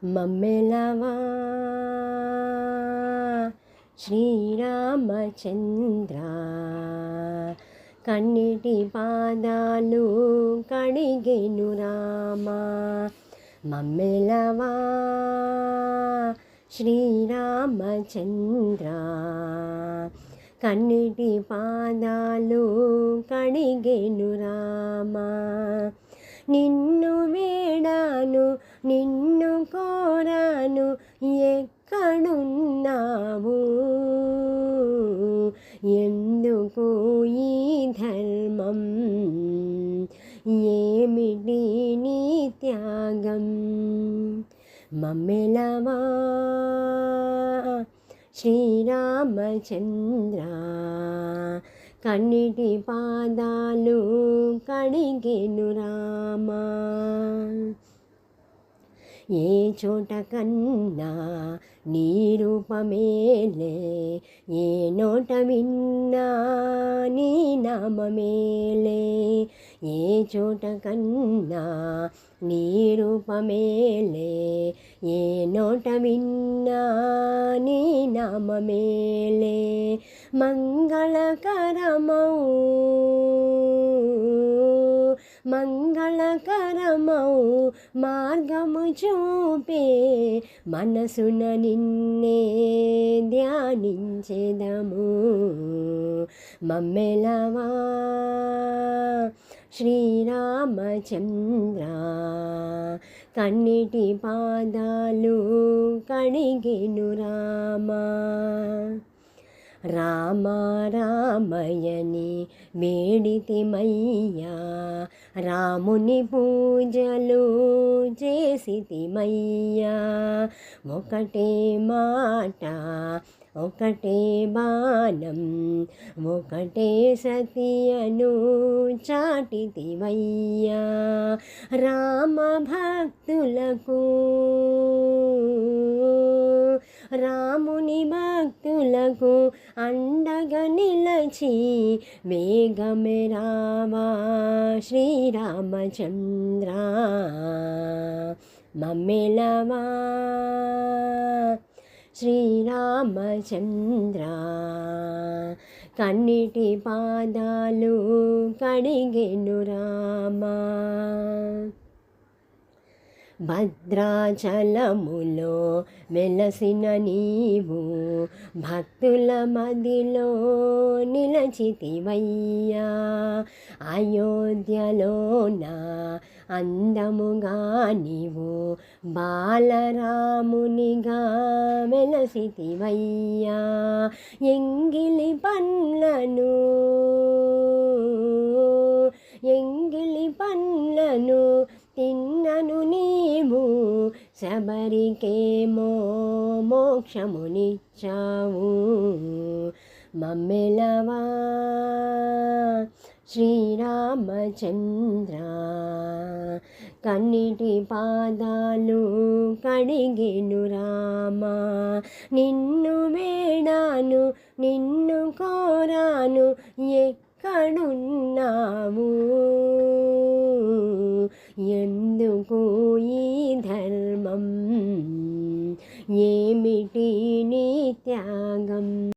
మమ్మెలవా శ్రీరామచంద్ర, కన్నిటి పాదాలు కడిగెను రామా. మమ్మెలవా శ్రీరామచంద్ర, కన్నిటి పాదాలు కడిగెను రామా. నిన్ను వేడాను, నిన్ను కోరాను, ఎక్కడున్నావు? ఎందుకు ఈ ధర్మం? ఏమిటి నీ త్యాగం? మమ్మెలవా శ్రీరామచంద్ర, కన్నిటి పాదాలు కడిగెను రామా. ఏ చోట కన్నా నీ రూపమేలే, ఏ నోట విన్నా నీ నామమేలే. ఏ చోట కన్నా నీ రూపమేలే, ఏ నోట విన్నా నీ నామమేలే. మంగళకరమౌ మంగళకరమౌ మార్గము చూపే, మనసున నిన్నే ధ్యానించెదము. మమ్మెలవా శ్రీరామచంద్ర, కన్నిటి పాదాలు కడిగెను రామా. రామ రామయని వేడితిమయ్యా, రాముని పూజలు చేసితిమయ్యా. ఒకటే మాట, ఒకటే బాణం, ఒకటే సతియను చాటితివయ్యా. రామ భక్తులకు, రాముని భక్తులకు అండగా నిలచి వేగమే రావా శ్రీరామచంద్ర. మమ్మెలవా శ్రీరామచంద్ర, కన్నిటి పాదాలు కడిగెను రామా. భద్రాచలములో వెలసిన నీవు, భక్తుల మదిలో నిలచితివయ్యా. అయోధ్యలోన అందముగా నీవు బాలరామునిగా వెలసితివయ్యా. ఎంగిలి పండ్లను, ఎంగిలి పండ్లను తిన్నను నీవు, శబరికేమో మోక్షమునిచ్చావు. మమ్మెలవా శ్రీరామచంద్ర, కన్నిటి పాదాలు కడిగెను రామా. నిన్ను వేడాను, నిన్ను కోరాను, ఎక్కడున్నావు? ఎందుకు ఈ ధర్మం? ఏమిటి నీ త్యాగం?